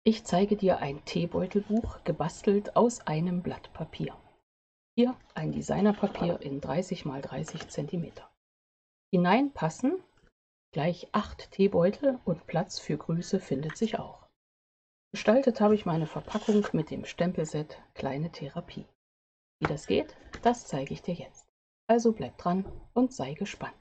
Ich zeige dir ein Teebeutelbuch, gebastelt aus einem Blatt Papier. Hier ein Designerpapier in 30 x 30 cm. Hinein passen gleich 8 Teebeutel und Platz für Grüße findet sich auch. Gestaltet habe ich meine Verpackung mit dem Stempelset Kleine Therapie. Wie das geht, das zeige ich dir jetzt. Also bleib dran und sei gespannt.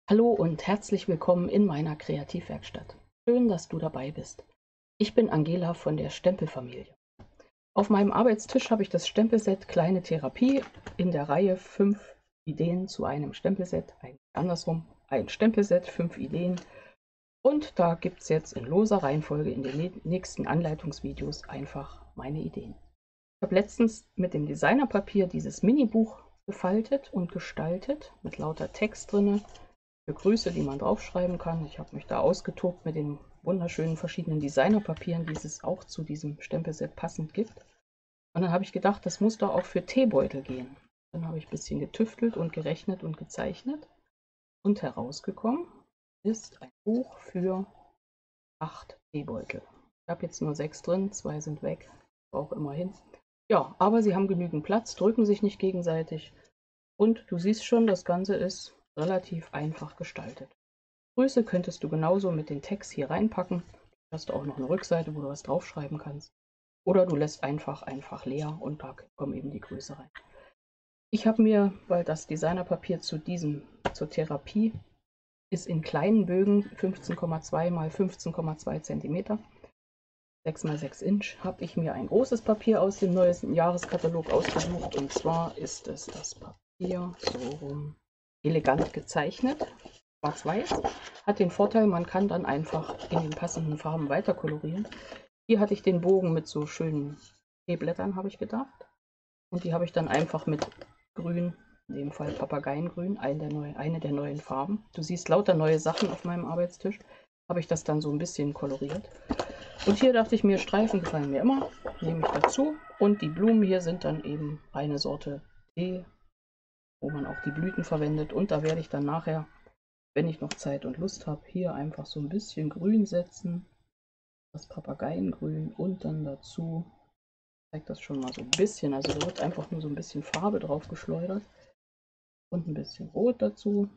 Hallo und herzlich willkommen in meiner Kreativwerkstatt. Schön, dass du dabei bist. Ich bin Angela von der Stempelfamilie. Auf meinem Arbeitstisch habe ich das Stempelset Kleine Therapie in der Reihe 5 Ideen zu einem Stempelset, andersrum, ein Stempelset, 5 Ideen. Und da gibt es jetzt in loser Reihenfolge in den nächsten Anleitungsvideos einfach meine Ideen. Ich habe letztens mit dem Designerpapier dieses Mini-Buch gefaltet und gestaltet, mit lauter Text drin, für Grüße, die man draufschreiben kann. Ich habe mich da ausgetobt mit den wunderschönen verschiedenen Designerpapieren, die es auch zu diesem Stempelset passend gibt. Und dann habe ich gedacht, das muss doch auch für Teebeutel gehen. Dann habe ich ein bisschen getüftelt und gerechnet und gezeichnet. Und herausgekommen ist ein Buch für 8 Teebeutel. Ich habe jetzt nur 6 drin, 2 sind weg, auch immerhin. Ja, aber sie haben genügend Platz, drücken sich nicht gegenseitig. Und du siehst schon, das Ganze ist relativ einfach gestaltet. Grüße könntest du genauso mit den Tags hier reinpacken. Du hast auch noch eine Rückseite, wo du was draufschreiben kannst. Oder du lässt einfach leer und da kommen eben die Grüße rein. Ich habe mir, weil das Designerpapier zur Therapie ist in kleinen Bögen 15,2 x 15,2 cm, 6 x 6 Inch, habe ich mir ein großes Papier aus dem neuesten Jahreskatalog ausgesucht. Und zwar ist es das Papier so rum elegant gezeichnet, schwarz-weiß. Hat den Vorteil, man kann dann einfach in den passenden Farben weiter kolorieren. Hier hatte ich den Bogen mit so schönen Teeblättern, habe ich gedacht. Und die habe ich dann einfach mit Grün, in dem Fall Papageiengrün, eine der neuen Farben. Du siehst lauter neue Sachen auf meinem Arbeitstisch. Habe ich das dann so ein bisschen koloriert. Und hier dachte ich mir, Streifen gefallen mir immer, nehme ich dazu. Und die Blumen hier sind dann eben eine Sorte Tee, wo man auch die Blüten verwendet. Und da werde ich dann nachher, wenn ich noch Zeit und Lust habe, hier einfach so ein bisschen Grün setzen. Das Papageiengrün und dann dazu, ich zeige das schon mal so ein bisschen, also da wird einfach nur so ein bisschen Farbe drauf geschleudert. Und ein bisschen Rot dazu.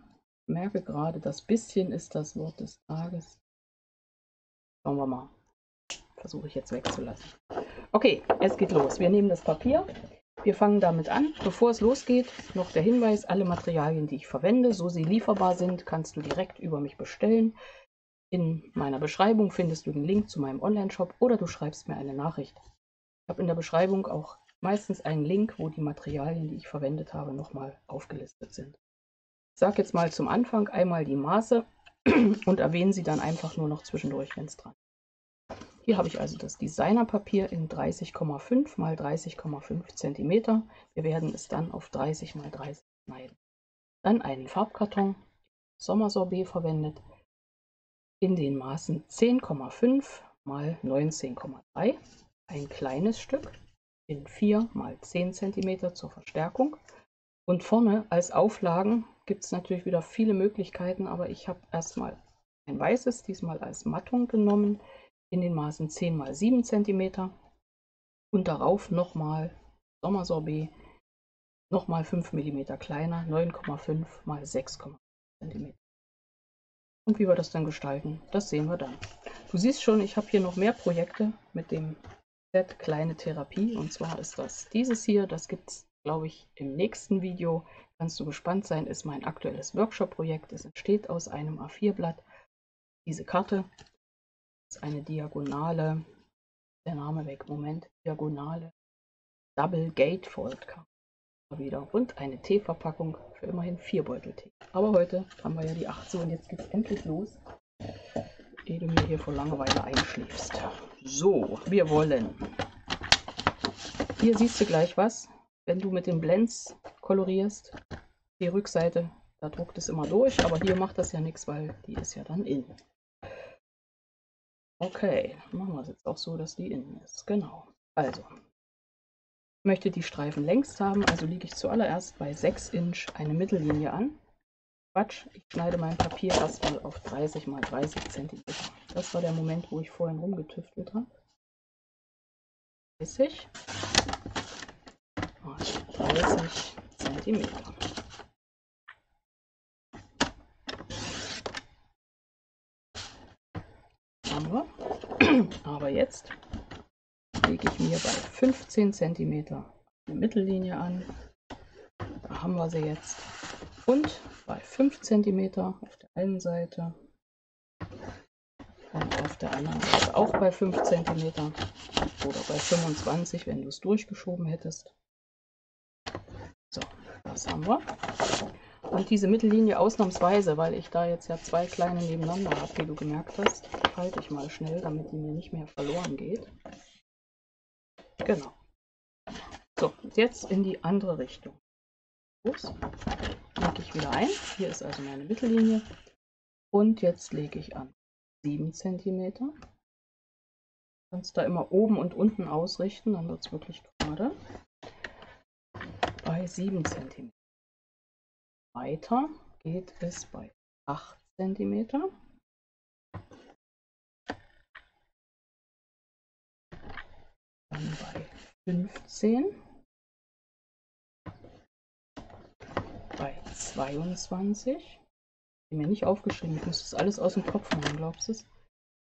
Ich merke gerade, das bisschen ist das Wort des Tages. Schauen wir mal. Versuche ich jetzt wegzulassen. Okay, es geht los. Wir nehmen das Papier. Wir fangen damit an. Bevor es losgeht, noch der Hinweis, alle Materialien, die ich verwende, so sie lieferbar sind, kannst du direkt über mich bestellen. In meiner Beschreibung findest du den Link zu meinem Online-Shop oder du schreibst mir eine Nachricht. Ich habe in der Beschreibung auch meistens einen Link, wo die Materialien, die ich verwendet habe, nochmal aufgelistet sind. Ich sage jetzt mal zum Anfang einmal die Maße und erwähne sie dann einfach nur noch zwischendurch, wenn es dran ist. Hier habe ich also das Designerpapier in 30,5 x 30,5 cm. Wir werden es dann auf 30 x 30 schneiden. Dann einen Farbkarton, Sommersorbet verwendet, in den Maßen 10,5 x 19,3. Ein kleines Stück in 4 x 10 cm zur Verstärkung. Und vorne als Auflagen gibt es natürlich wieder viele Möglichkeiten, aber ich habe erstmal ein weißes, diesmal als Mattung genommen, in den Maßen 10 x 7 cm und darauf nochmal Sommersorbet, nochmal 5 mm kleiner, 9,5 x 6 cm. Und wie wir das dann gestalten, das sehen wir dann. Du siehst schon, ich habe hier noch mehr Projekte mit dem Set Kleine Therapie, und zwar ist das dieses hier, das gibt es, glaube ich, im nächsten Video. Kannst du gespannt sein, ist mein aktuelles Workshop-Projekt. Es entsteht aus einem A4-Blatt. Diese Karte ist eine diagonale, der Name weg, Moment, diagonale Double Gatefold Karte wieder und eine Teeverpackung für immerhin 4 Beutel Tee. Aber heute haben wir ja die 8 so und jetzt geht es endlich los, ehe du mir hier vor Langeweile einschläfst. So, wir wollen. Hier siehst du gleich was, wenn du mit den Blends kolorierst. Die Rückseite, da druckt es immer durch, aber hier macht das ja nichts, weil die ist ja dann innen. Okay, machen wir es jetzt auch so, dass die innen ist. Genau. Also, ich möchte die Streifen längs haben, also lege ich zuallererst bei 6 Inch eine Mittellinie an. Quatsch, ich schneide mein Papier erstmal auf 30 x 30 cm. Das war der Moment, wo ich vorhin rumgetüftelt habe. 30 mal 30 cm. Haben wir. Aber jetzt lege ich mir bei 15 cm eine Mittellinie an. Da haben wir sie jetzt. Und bei 5 cm auf der einen Seite und auf der anderen Seite auch bei 5 cm oder bei 25, wenn du es durchgeschoben hättest. So, das haben wir. Und diese Mittellinie ausnahmsweise, weil ich da jetzt ja zwei kleine nebeneinander habe, wie du gemerkt hast, halte ich mal schnell, damit die mir nicht mehr verloren geht. Genau. So, jetzt in die andere Richtung. Los, lege ich wieder ein. Hier ist also meine Mittellinie. Und jetzt lege ich an 7 cm. Kannst da immer oben und unten ausrichten, dann wird es wirklich gerade. Bei 7 cm. Weiter geht es bei 8 cm. Dann bei 15. Bei 22. Ich mir nicht aufgeschrieben, ich muss das alles aus dem Kopf machen, glaubst du es?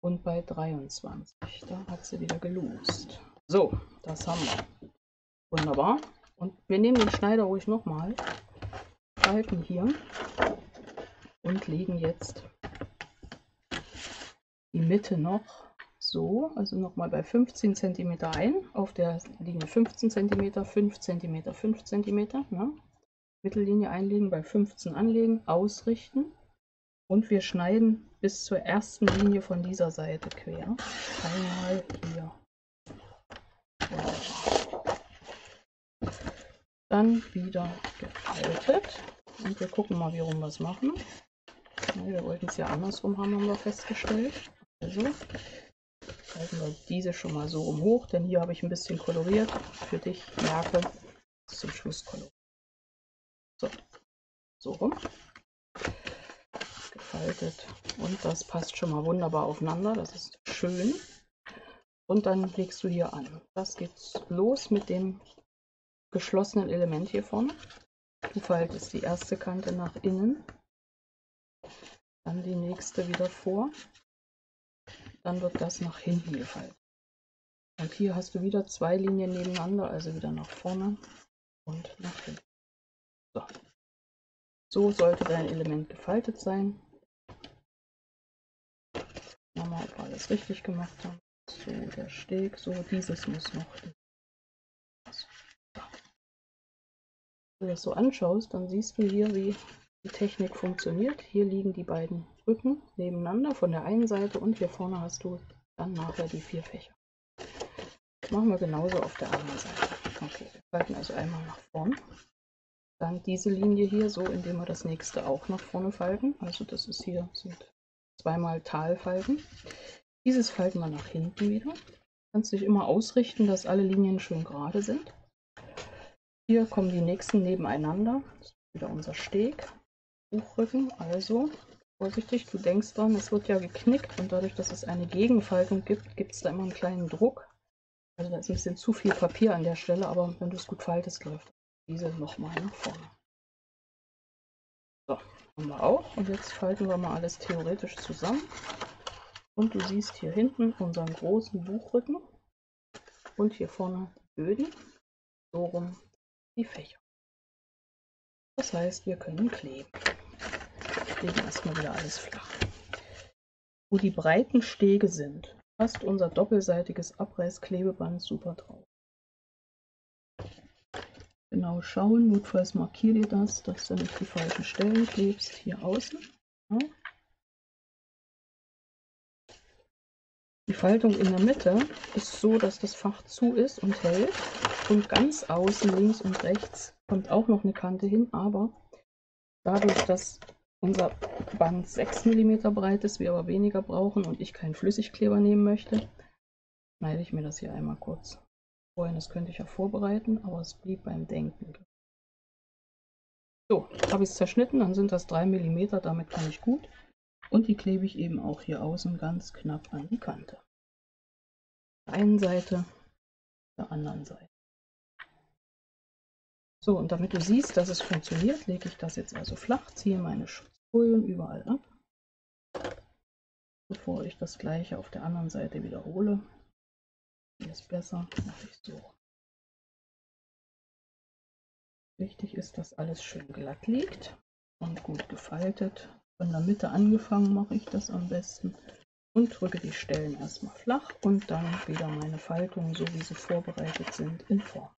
Und bei 23. Da hat sie wieder gelost. So, das haben wir. Wunderbar. Und wir nehmen den Schneider ruhig nochmal, halten hier und legen jetzt die Mitte noch so, also nochmal bei 15 cm ein, auf der Linie 15 cm, 5 cm, 5 cm. Ne? Mittellinie einlegen, bei 15 anlegen, ausrichten. Und wir schneiden bis zur ersten Linie von dieser Seite quer. Einmal hier. Dann wieder gefaltet. Und wir gucken mal, wie rum wir es machen. Ja, wir wollten es ja andersrum haben wir festgestellt. Also halten wir diese schon mal so rum hoch, denn hier habe ich ein bisschen koloriert. Für dich merke, zum Schluss koloriert. So, so rum. Gefaltet. Und das passt schon mal wunderbar aufeinander. Das ist schön. Und dann legst du hier an. Das geht los mit dem geschlossenen Element hier vorne. Du faltest die erste Kante nach innen, dann die nächste wieder vor, dann wird das nach hinten gefaltet. Und hier hast du wieder zwei Linien nebeneinander, also wieder nach vorne und nach hinten. So, so sollte dein Element gefaltet sein. Schauen wir mal, ob wir alles richtig gemacht haben. So, der Steg, so, dieses muss noch. Wenn du das so anschaust, dann siehst du hier, wie die Technik funktioniert. Hier liegen die beiden Rücken nebeneinander von der einen Seite und hier vorne hast du dann nachher die 4 Fächer. Das machen wir genauso auf der anderen Seite. Okay, wir falten also einmal nach vorn. Dann diese Linie hier so, indem wir das nächste auch nach vorne falten. Also das ist hier, sind zweimal Talfalten. Dieses falten wir nach hinten wieder. Du kannst dich immer ausrichten, dass alle Linien schön gerade sind. Hier kommen die nächsten nebeneinander. Das ist wieder unser Steg. Buchrücken, also vorsichtig, du denkst dran, es wird ja geknickt und dadurch, dass es eine Gegenfaltung gibt, gibt es da immer einen kleinen Druck. Also da ist ein bisschen zu viel Papier an der Stelle, aber wenn du es gut faltest, läuft diese nochmal nach vorne. So, haben wir auch. Und jetzt falten wir mal alles theoretisch zusammen. Und du siehst hier hinten unseren großen Buchrücken und hier vorne die Böden, so rum die Fächer. Das heißt, wir können kleben. Legen erstmal wieder alles flach. Wo die breiten Stege sind, passt unser doppelseitiges Abreißklebeband super drauf. Genau schauen, notfalls markiere dir das, dass du nicht die falschen Stellen klebst, hier außen. Ja. Die Faltung in der Mitte ist so, dass das Fach zu ist und hält. Und ganz außen, links und rechts, kommt auch noch eine Kante hin, aber dadurch, dass unser Band 6 mm breit ist, wir aber weniger brauchen und ich keinen Flüssigkleber nehmen möchte, schneide ich mir das hier einmal kurz vorhin, das könnte ich ja vorbereiten, aber es blieb beim Denken. So, habe ich es zerschnitten, dann sind das 3 mm, damit kann ich gut. Und die klebe ich eben auch hier außen ganz knapp an die Kante. Der einen Seite, der anderen Seite. So, und damit du siehst, dass es funktioniert, lege ich das jetzt also flach, ziehe meine Schutzfolien überall ab, bevor ich das gleiche auf der anderen Seite wiederhole. Hier ist besser, mache ich so. Wichtig ist, dass alles schön glatt liegt und gut gefaltet. Von der Mitte angefangen mache ich das am besten und drücke die Stellen erstmal flach und dann wieder meine Faltungen, so wie sie vorbereitet sind, in Form.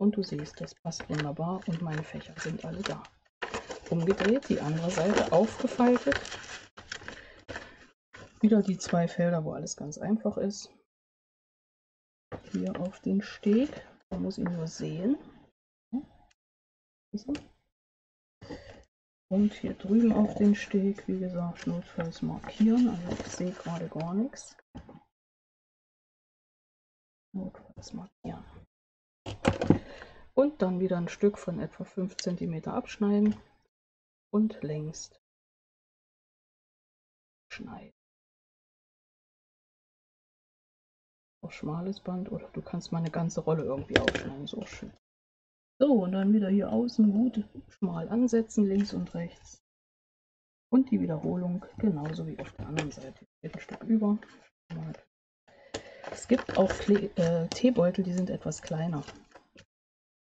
Und du siehst, das passt wunderbar und meine Fächer sind alle da. Umgedreht, die andere Seite aufgefaltet. Wieder die 2 Felder, wo alles ganz einfach ist. Hier auf den Steg, man muss ihn nur sehen. Und hier drüben auf den Steg, wie gesagt, notfalls markieren. Also ich sehe gerade gar nichts. Notfalls markieren. Und dann wieder ein Stück von etwa 5 cm abschneiden und längs schneiden. Auf schmales Band oder du kannst mal eine ganze Rolle irgendwie aufschneiden, so schön. So, und dann wieder hier außen gut schmal ansetzen, links und rechts. Und die Wiederholung genauso wie auf der anderen Seite. Geht ein Stück über. Es gibt auch Teebeutel, die sind etwas kleiner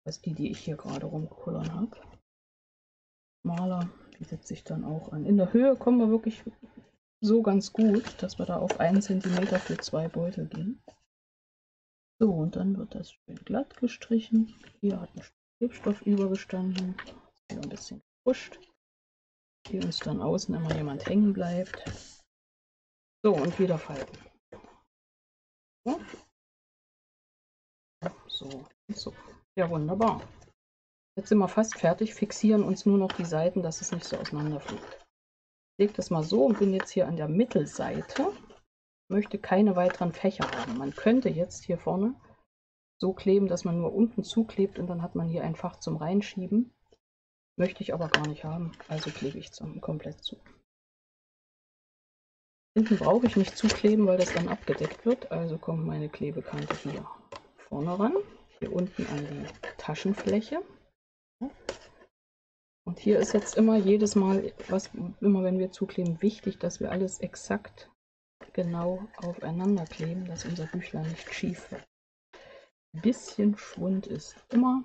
als die ich hier gerade rumkullern habe. Maler bietet sich dann auch an. In der Höhe kommen wir wirklich so ganz gut, dass wir da auf 1 cm für 2 Beutel gehen. So, und dann wird das schön glatt gestrichen. Hier hat ein Stück Klebstoff übergestanden. Hier ein bisschen gepusht. Hier uns dann außen immer jemand hängen bleibt. So, und wieder falten. Ja. So, und so. Ja, wunderbar. Jetzt sind wir fast fertig, fixieren uns nur noch die Seiten, dass es nicht so auseinanderfliegt. Ich lege das mal so und bin jetzt hier an der Mittelseite. Möchte keine weiteren Fächer haben. Man könnte jetzt hier vorne so kleben, dass man nur unten zuklebt und dann hat man hier ein Fach zum Reinschieben. Möchte ich aber gar nicht haben, also klebe ich es komplett zu. Hinten brauche ich nicht zukleben, weil das dann abgedeckt wird, also kommt meine Klebekante hier vorne ran, hier unten an die Taschenfläche. Und hier ist jetzt immer jedes Mal, immer wenn wir zukleben, wichtig, dass wir alles exakt genau aufeinander kleben, dass unser Büchlein nicht schief wird. Ein bisschen Schwund ist immer,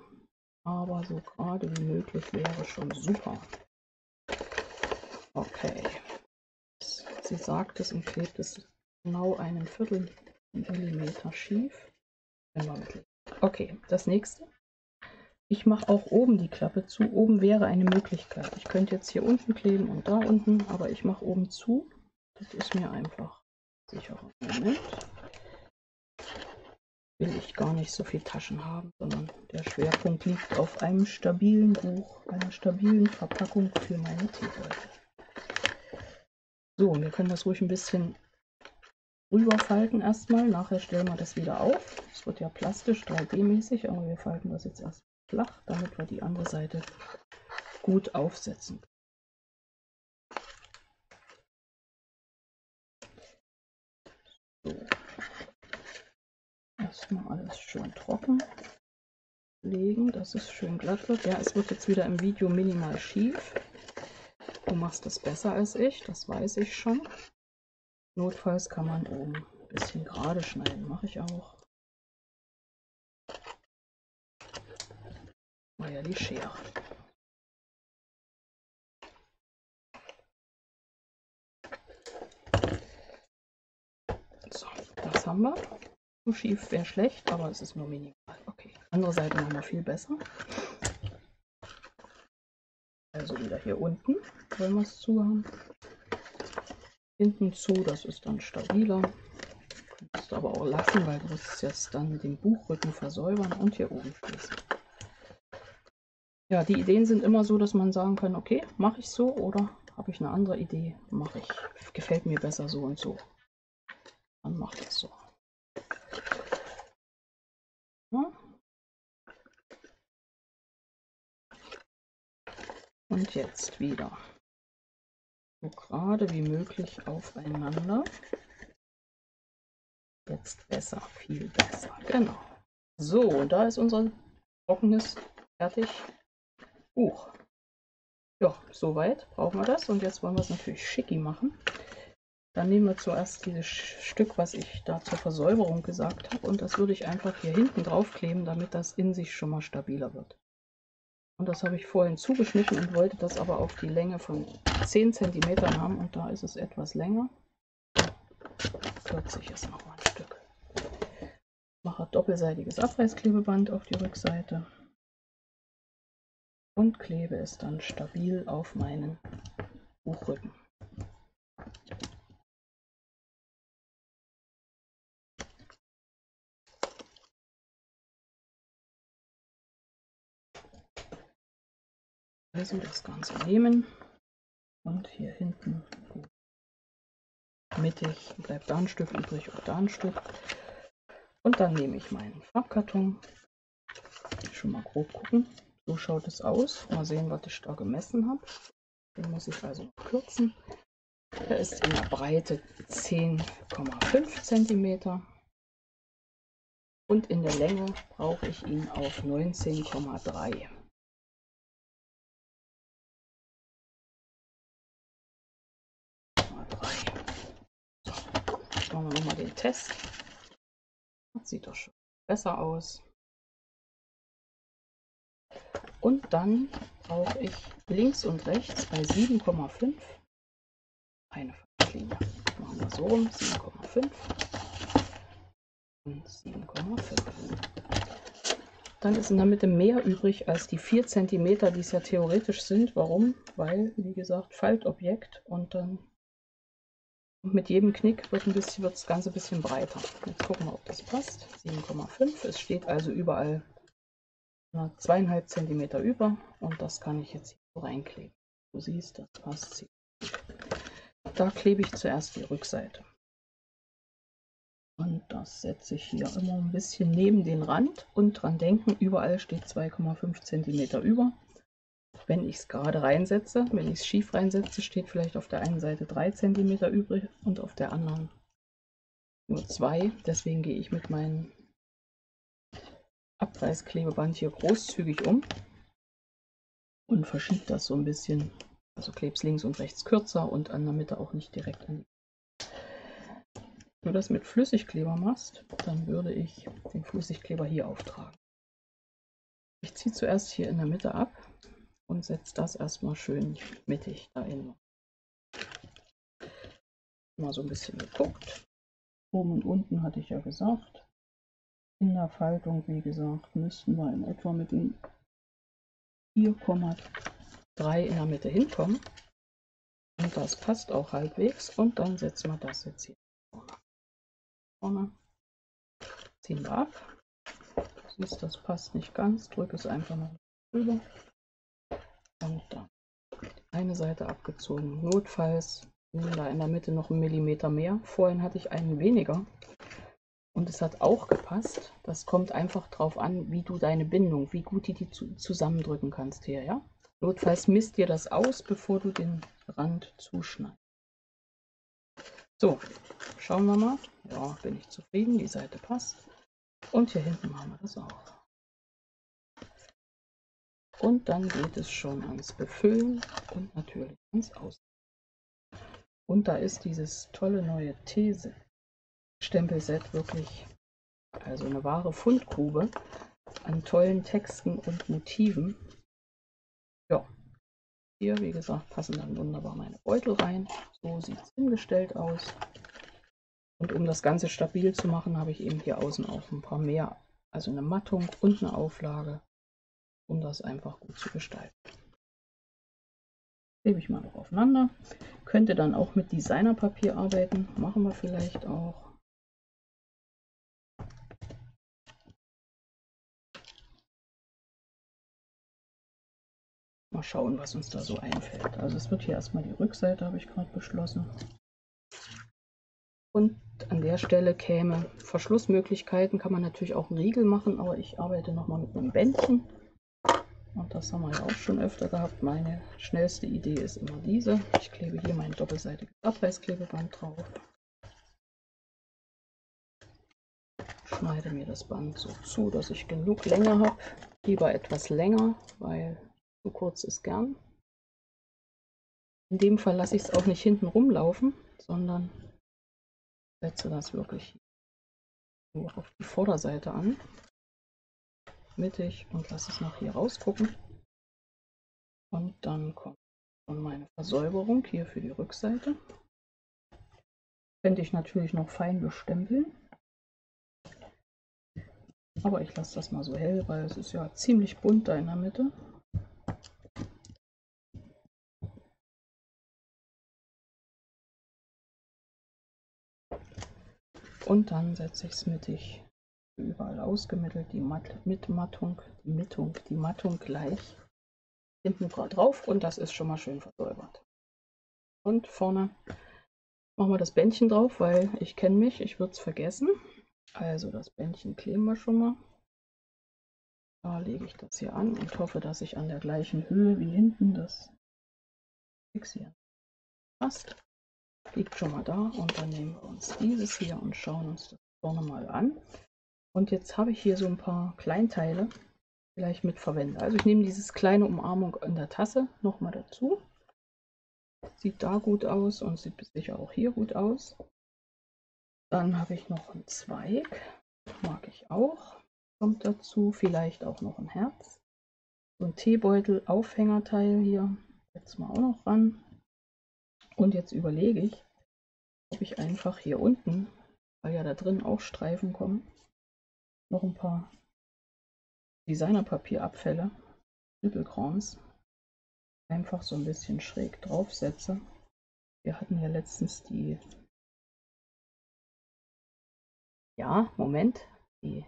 aber so gerade wie möglich wäre schon super. Okay. Sie sagt es und klebt es genau 1/4 Millimeter schief. Okay, das nächste. Ich mache auch oben die Klappe zu. Oben wäre eine Möglichkeit. Ich könnte jetzt hier unten kleben und da unten, aber ich mache oben zu. Das ist mir einfach sicherer. Moment. Will ich gar nicht so viel Taschen haben, sondern der Schwerpunkt liegt auf einem stabilen Buch, einer stabilen Verpackung für meine Teebeutel. So, wir können das ruhig ein bisschen rüberfalten erstmal. Nachher stellen wir das wieder auf. Es wird ja plastisch, 3D-mäßig, aber wir falten das jetzt erst flach, damit wir die andere Seite gut aufsetzen. So. Erstmal alles schön trocken legen, dass es schön glatt wird. Ja, es wird jetzt wieder im Video minimal schief. Du machst das besser als ich, das weiß ich schon. Notfalls kann man oben ein bisschen gerade schneiden, mache ich auch. War ja die Schere. So, das haben wir. So schief wäre schlecht, aber es ist nur minimal. Okay, andere Seite machen wir viel besser. Also wieder hier unten, wollen wir es zu haben. Hinten zu, das ist dann stabiler. Kannst du aber auch lassen, weil du wirst jetzt dann den Buchrücken versäubern und hier oben schließen. Ja, die Ideen sind immer so, dass man sagen kann, okay, mache ich so oder habe ich eine andere Idee, mache ich. Gefällt mir besser so und so. Dann mache ich es so. Und jetzt wieder so gerade wie möglich aufeinander. Jetzt besser, viel besser. Genau. So, und da ist unser trockenes fertig. Ja, soweit brauchen wir das. Und jetzt wollen wir es natürlich schicki machen. Dann nehmen wir zuerst dieses Stück, was ich da zur Versäuberung gesagt habe. Und das würde ich einfach hier hinten drauf kleben, damit das in sich schon mal stabiler wird. Und das habe ich vorhin zugeschnitten und wollte das aber auf die Länge von 10 cm haben. Und da ist es etwas länger. Kürze ich es noch mal ein Stück. Mache doppelseitiges Abreißklebeband auf die Rückseite und klebe es dann stabil auf meinen Buchrücken. Also das Ganze nehmen und hier hinten mittig bleibt da ein Stück übrig und da ein Stück. Und dann nehme ich meinen Farbkarton. Schon mal grob gucken. So schaut es aus. Mal sehen, was ich da gemessen habe. Den muss ich also noch kürzen. Der ist in der Breite 10,5 cm und in der Länge brauche ich ihn auf 19,3. So, jetzt machen wir nochmal den Test. Das sieht doch schon besser aus. Und dann brauche ich links und rechts bei 7,5 eine Farblinie. Machen wir so rum, 7,5 und 7,5. Dann ist in der Mitte mehr übrig als die 4 cm, die es ja theoretisch sind. Warum? Weil, wie gesagt, Faltobjekt und dann mit jedem Knick wird das Ganze ein bisschen breiter. Jetzt gucken wir, ob das passt. 7,5. Es steht also überall 2,5 cm über und das kann ich jetzt hier so reinkleben. Du siehst, das passt. Da klebe ich zuerst die Rückseite. Und das setze ich hier immer ein bisschen neben den Rand und dran denken, überall steht 2,5 cm über. Wenn ich es gerade reinsetze, wenn ich es schief reinsetze, steht vielleicht auf der einen Seite 3 cm übrig und auf der anderen nur 2. Deswegen gehe ich mit meinem Abreißklebeband hier großzügig um und verschiebe das so ein bisschen. Also klebe es links und rechts kürzer und an der Mitte auch nicht direkt an. Wenn du das mit Flüssigkleber machst, dann würde ich den Flüssigkleber hier auftragen. Ich ziehe zuerst hier in der Mitte ab und setze das erstmal schön mittig dahin. Mal so ein bisschen geguckt. Oben und unten hatte ich ja gesagt. In der Faltung, wie gesagt, müssten wir in etwa mit den 4,3 in der Mitte hinkommen. Und das passt auch halbwegs. Und dann setzen wir das jetzt hier vorne. Ziehen wir ab. Du siehst, das passt nicht ganz. Drücke es einfach noch drüber. Und dann eine Seite abgezogen. Notfalls nehmen wir in der Mitte noch einen Millimeter mehr. Vorhin hatte ich einen weniger. Und es hat auch gepasst. Das kommt einfach drauf an, wie du deine Bindung, wie gut die zusammendrücken kannst hier, ja? Notfalls misst dir das aus, bevor du den Rand zuschneidest. So, schauen wir mal. Ja, bin ich zufrieden, die Seite passt. Und hier hinten machen wir das auch. Und dann geht es schon ans Befüllen und natürlich ans Aus. Und da ist dieses tolle neue Stempelset wirklich, also eine wahre Fundgrube an tollen Texten und Motiven. Ja, hier, wie gesagt, passen dann wunderbar meine Beutel rein. So sieht es hingestellt aus. Und um das Ganze stabil zu machen, habe ich eben hier außen auch ein paar mehr, also eine Mattung und eine Auflage, um das einfach gut zu gestalten. Klebe ich mal noch aufeinander. Könnte dann auch mit Designerpapier arbeiten, machen wir vielleicht auch. Mal schauen, was uns da so einfällt. Also es wird hier erstmal die Rückseite, habe ich gerade beschlossen. Und an der Stelle käme Verschlussmöglichkeiten, kann man natürlich auch einen Riegel machen, aber ich arbeite nochmal mit einem Bändchen. Und das haben wir ja auch schon öfter gehabt. Meine schnellste Idee ist immer diese. Ich klebe hier mein doppelseitiges Abreißklebeband drauf. Schneide mir das Band so zu, dass ich genug Länge habe. Lieber etwas länger, weil zu kurz ist gern. In dem Fall lasse ich es auch nicht hinten rumlaufen, sondern setze das wirklich nur auf die Vorderseite an, mittig, und lasse es noch hier rausgucken. Und dann kommt schon meine Versäuberung hier für die Rückseite. Könnte ich natürlich noch fein bestempeln, aber ich lasse das mal so hell, weil es ist ja ziemlich bunt da in der Mitte. Und dann setze ich es mittig, überall ausgemittelt, die Mattung gleich hinten drauf, und das ist schon mal schön versäubert. Und vorne machen wir das Bändchen drauf, weil ich kenne mich, ich würde es vergessen. Also das Bändchen kleben wir schon mal. Da lege ich das hier an und hoffe, dass ich an der gleichen Höhe wie hinten das fixieren passt. Liegt schon mal da, und dann nehmen wir uns dieses hier und schauen uns das vorne mal an. Und jetzt habe ich hier so ein paar Kleinteile, vielleicht mit verwende. Also ich nehme dieses kleine Umarmung in der Tasse nochmal dazu. Sieht da gut aus und sieht sicher auch hier gut aus. Dann habe ich noch einen Zweig, mag ich auch, kommt dazu, vielleicht auch noch ein Herz. So ein Teebeutel-Aufhängerteil hier, jetzt mal auch noch ran. Und jetzt überlege ich, ob ich einfach hier unten, weil ja da drin auch Streifen kommen, noch ein paar Designerpapierabfälle, Düppelkrams, einfach so ein bisschen schräg draufsetze. Wir hatten ja letztens die, die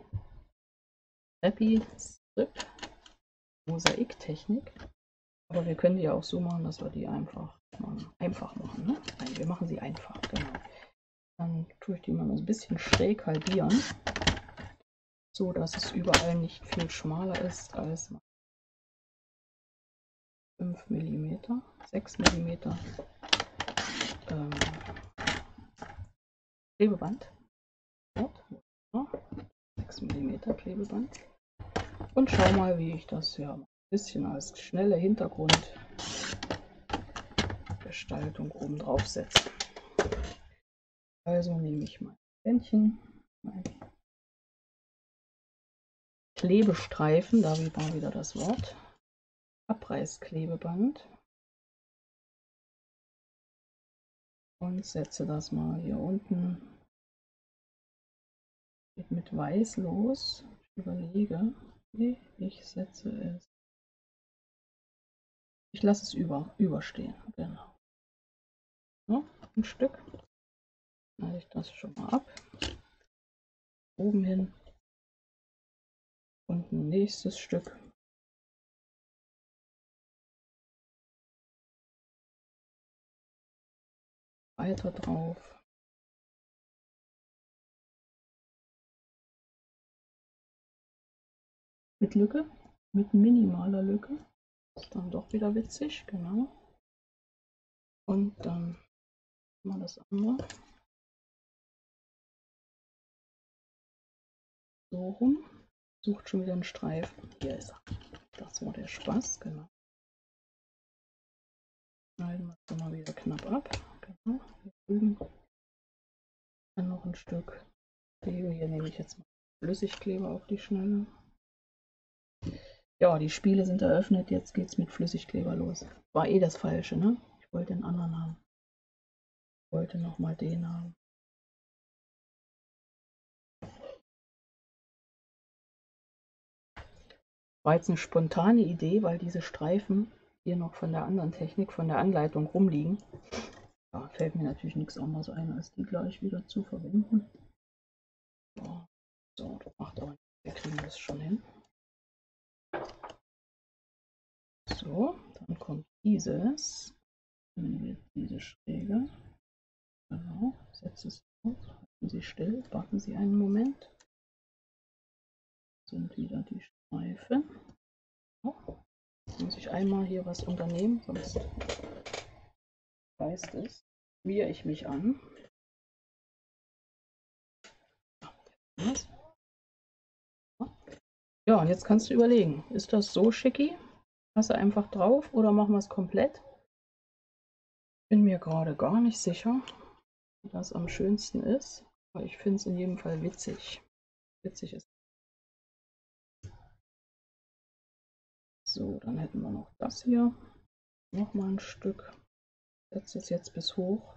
Strip Mosaiktechnik. Aber wir können die ja auch so machen, dass wir die einfach machen. Ne? Nein, wir machen sie einfach, genau. Dann tue ich die mal ein bisschen schräg halbieren, so dass es überall nicht viel schmaler ist als 5 mm, 6 mm Klebeband. 6 mm Klebeband. Und schau mal, wie ich das ja ein bisschen als schnelle Hintergrundgestaltung oben drauf setze. Also nehme ich mein Bändchen, mein Klebestreifen, da war wieder das Wort, Abreißklebeband, und setze das mal hier unten mit Weiß los. Ich überlege, ich setze es, ich lasse es überstehen, genau. So, ein Stück, schneide ich das schon mal ab, oben hin, und ein nächstes Stück. Weiter drauf. Mit Lücke, mit minimaler Lücke. Ist dann doch wieder witzig, genau. Und dann mal das andere. So rum. Sucht schon wieder einen Streifen. Hier ist er. Das war der Spaß, genau. Schneiden wir es mal wieder knapp ab. Genau. Hier drüben. Dann noch ein Stück Klebe. Hier nehme ich jetzt mal Flüssigkleber auf die Schnelle. Ja, die Spiele sind eröffnet. Jetzt geht's mit Flüssigkleber los. War eh das Falsche, ne? Ich wollte den anderen haben. Ich wollte nochmal den haben. War jetzt eine spontane Idee, weil diese Streifen hier noch von der anderen Technik, von der Anleitung rumliegen. Da fällt mir natürlich nichts anderes ein, als die gleich wieder zu verwenden. So, das macht aber nichts. Wir kriegen das schon hin. So, dann kommt dieses. Diese Schräge. Genau, setze es auf. Halten Sie still, warten Sie einen Moment. Sind wieder die Streifen. Muss ich einmal hier was unternehmen, sonst heißt es, schmiere ich mich an. Ja, und jetzt kannst du überlegen, ist das so schicki? Hast du einfach drauf oder machen wir es komplett? Bin mir gerade gar nicht sicher, wie das am schönsten ist, aber ich finde es in jedem Fall witzig. Witzig ist. So, dann hätten wir noch das hier. Nochmal ein Stück. Setze es jetzt bis hoch.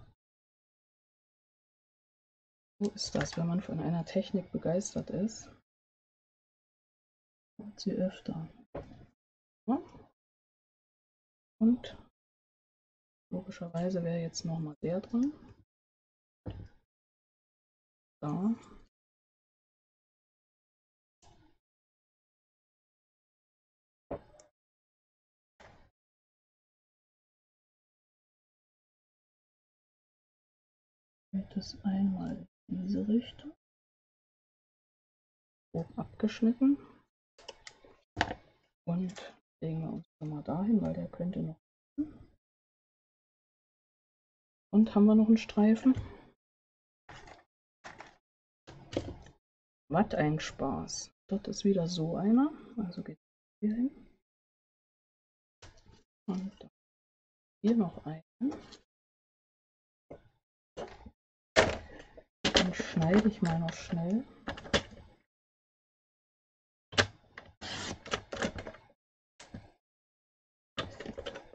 So ist das, wenn man von einer Technik begeistert ist. Und sie öfter. Ja. Und logischerweise wäre jetzt nochmal der drin. Da. Geht es einmal in diese Richtung. Grob abgeschnitten. Und legen wir uns nochmal dahin, weil der könnte noch. Und haben wir noch einen Streifen? Was ein Spaß. Dort ist wieder so einer. Also geht hier hin. Und hier noch einen. Dann schneide ich mal noch schnell.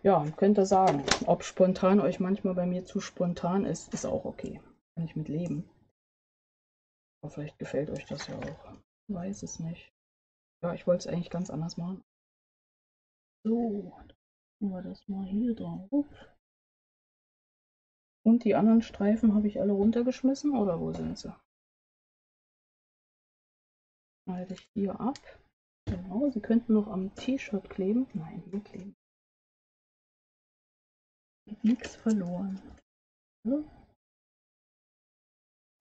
Ja, könnt ihr sagen, ob spontan euch manchmal bei mir zu spontan ist, ist auch okay. Kann ich mit leben. Aber vielleicht gefällt euch das ja auch. Ich weiß es nicht. Ja, ich wollte es eigentlich ganz anders machen. So, dann machen wir das mal hier drauf. Und die anderen Streifen habe ich alle runtergeschmissen, oder wo sind sie? Schneide ich hier ab. Genau, sie könnten noch am T-Shirt kleben. Nein, hier kleben. Nichts verloren. So.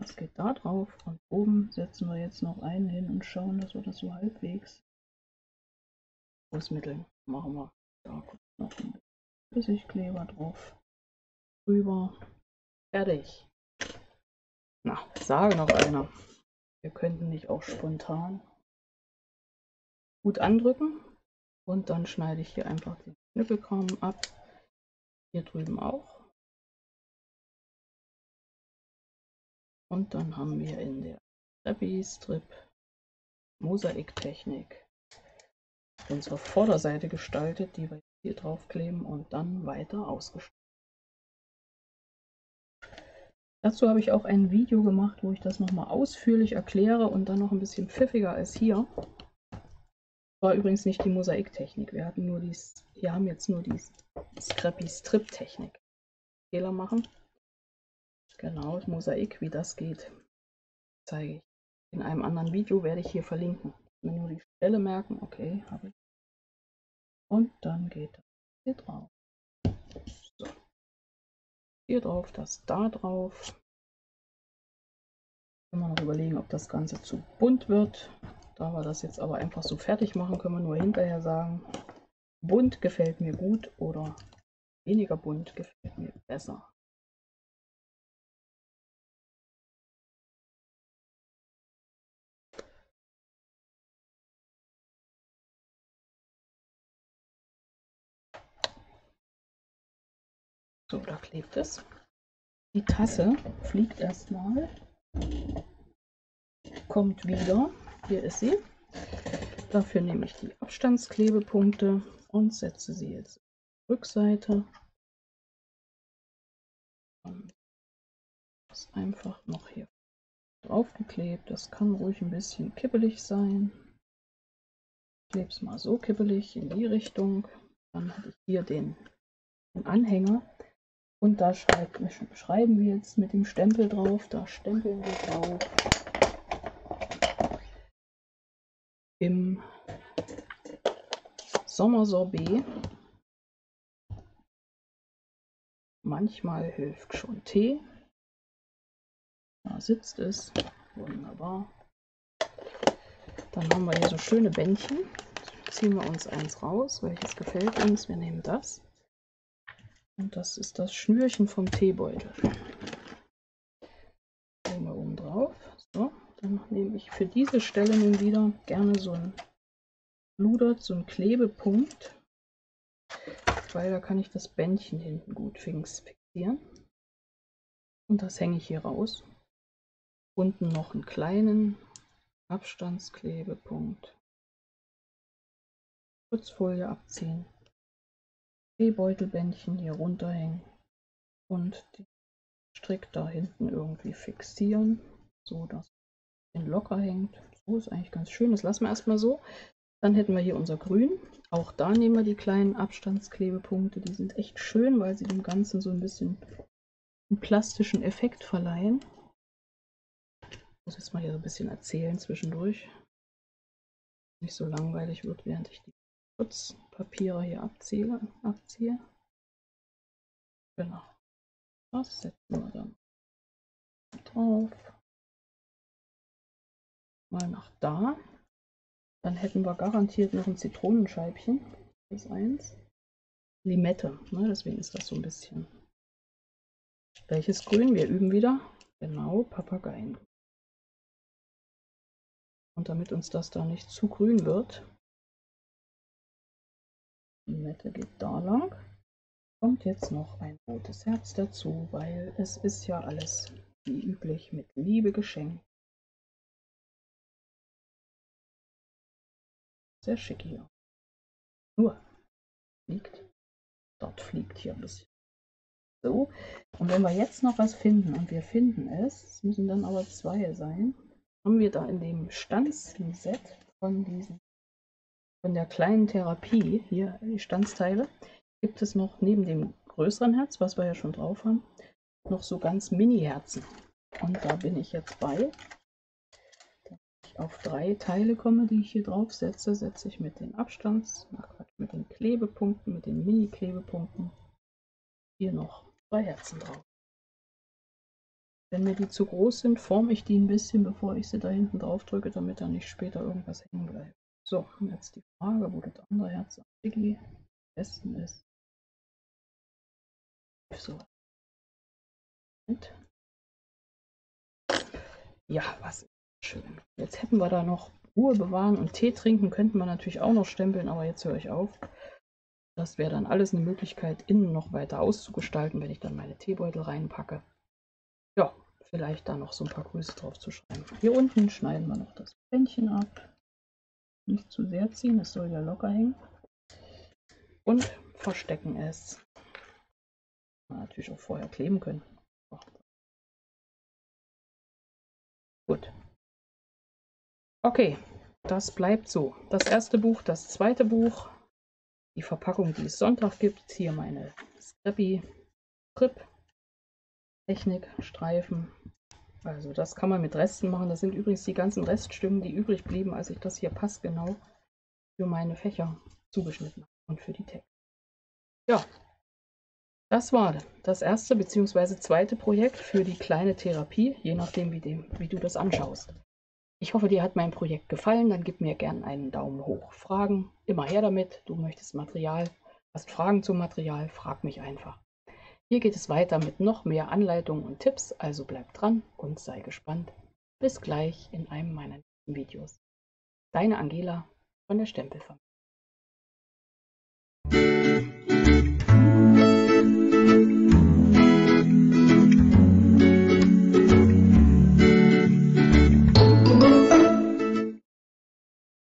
Das geht da drauf und oben setzen wir jetzt noch einen hin und schauen, dass wir das so halbwegs ausmitteln. Machen wir da noch ein Flüssigkleber drauf. Drüber. Fertig. Na, sage noch einer. Wir könnten nicht auch spontan gut andrücken und dann schneide ich hier einfach den Knüppelkram ab. Hier drüben auch. Und dann haben wir in der Strip Mosaiktechnik unsere Vorderseite gestaltet, die wir hier drauf kleben und dann weiter ausgestaltet. Dazu habe ich auch ein Video gemacht, wo ich das nochmal ausführlich erkläre und dann noch ein bisschen pfiffiger als hier. War übrigens nicht die Mosaiktechnik. Wir haben jetzt nur die Scrappy Strip Technik. Fehler machen. Genau, das Mosaik, wie das geht, zeige ich. In einem anderen Video werde ich hier verlinken. Mir nur die Stelle merken, okay, habe ich. Und dann geht das hier drauf. So. Hier drauf, das da drauf. Können wir noch überlegen, ob das Ganze zu bunt wird. Da wir das jetzt aber einfach so fertig machen, können wir nur hinterher sagen, bunt gefällt mir gut oder weniger bunt gefällt mir besser. So, da klebt es. Die Tasse fliegt erstmal, kommt wieder. Hier ist sie. Dafür nehme ich die Abstandsklebepunkte und setze sie jetzt auf die Rückseite. Und das ist einfach noch hier draufgeklebt. Das kann ruhig ein bisschen kippelig sein. Ich klebe es mal so kippelig in die Richtung. Dann habe ich hier den Anhänger. Und da schreiben wir jetzt mit dem Stempel drauf. Da stempeln wir drauf. Im Sommersorbet. Manchmal hilft schon Tee. Da sitzt es. Wunderbar. Dann haben wir hier so schöne Bändchen. ziehen wir uns eins raus. Welches gefällt uns? Wir nehmen das. Und das ist das Schnürchen vom Teebeutel. Legen wir oben drauf. So, dann nehme ich für diese Stelle nun wieder gerne so ein Ludert, so einen Klebepunkt, weil da kann ich das Bändchen hinten gut fixieren. Und das hänge ich hier raus. Unten noch einen kleinen Abstandsklebepunkt. Schutzfolie abziehen. Teebeutelbändchen hier runterhängen. Und den Strick da hinten irgendwie fixieren, so dass es locker hängt. So ist eigentlich ganz schön. Das lassen wir erstmal so. Dann hätten wir hier unser Grün. Auch da nehmen wir die kleinen Abstandsklebepunkte. Die sind echt schön, weil sie dem Ganzen so ein bisschen einen plastischen Effekt verleihen. Ich muss jetzt mal hier so ein bisschen erzählen zwischendurch. Nicht so langweilig wird, während ich die Schutzpapiere hier abziehe. Genau. Das setzen wir dann drauf. Mal nach da. Dann hätten wir garantiert noch ein Zitronenscheibchen. Das ist eins. Limette, ne? Deswegen ist das so ein bisschen. Welches Grün? Wir üben wieder. Genau, Papageien. Und damit uns das da nicht zu grün wird, Limette geht da lang, kommt jetzt noch ein rotes Herz dazu, weil es ist ja alles wie üblich mit Liebe geschenkt. Sehr schick hier. Nur fliegt. Dort fliegt hier ein bisschen. So, und wenn wir jetzt noch was finden, und wir finden es müssen dann aber 2 sein, haben wir da in dem Stanzenset von der kleinen Therapie, hier die Stanzteile, gibt es noch neben dem größeren Herz, was wir ja schon drauf haben, noch so ganz Mini-Herzen. Und da bin ich jetzt bei. Wenn ich auf 3 Teile komme, die ich hier drauf setze, setze ich mit den mit den Klebepunkten, mit den Mini-Klebepunkten hier noch 2 Herzen drauf. Wenn mir die zu groß sind, forme ich die ein bisschen, bevor ich sie da hinten drauf drücke, damit da nicht später irgendwas hängen bleibt. So, und jetzt die Frage, wo das andere Herz am besten ist. So. Und ja, was ist schön. Jetzt hätten wir da noch Ruhe bewahren und Tee trinken, könnten wir natürlich auch noch stempeln, aber jetzt höre ich auf. Das wäre dann alles eine Möglichkeit, innen noch weiter auszugestalten, wenn ich dann meine Teebeutel reinpacke. Ja, vielleicht da noch so ein paar Grüße drauf zu schreiben. Hier unten schneiden wir noch das Bändchen ab. Nicht zu sehr ziehen, es soll ja locker hängen. Und verstecken es. Natürlich auch vorher kleben können. Gut. Okay, das bleibt so. Das erste Buch, das zweite Buch, die Verpackung, die es Sonntag gibt. Hier meine Scrappy Trip Technik Streifen. Also das kann man mit Resten machen. Das sind übrigens die ganzen Reststücke, die übrig blieben, als ich das hier passgenau für meine Fächer zugeschnitten habe und für die Texte. Ja, das war das erste bzw. zweite Projekt für die kleine Therapie, je nachdem, wie du das anschaust. Ich hoffe, dir hat mein Projekt gefallen. Dann gib mir gerne einen Daumen hoch. Fragen, immer her damit. Du möchtest Material, hast Fragen zum Material, frag mich einfach. Hier geht es weiter mit noch mehr Anleitungen und Tipps, also bleib dran und sei gespannt. Bis gleich in einem meiner nächsten Videos. Deine Angela von der Stempelfamilie.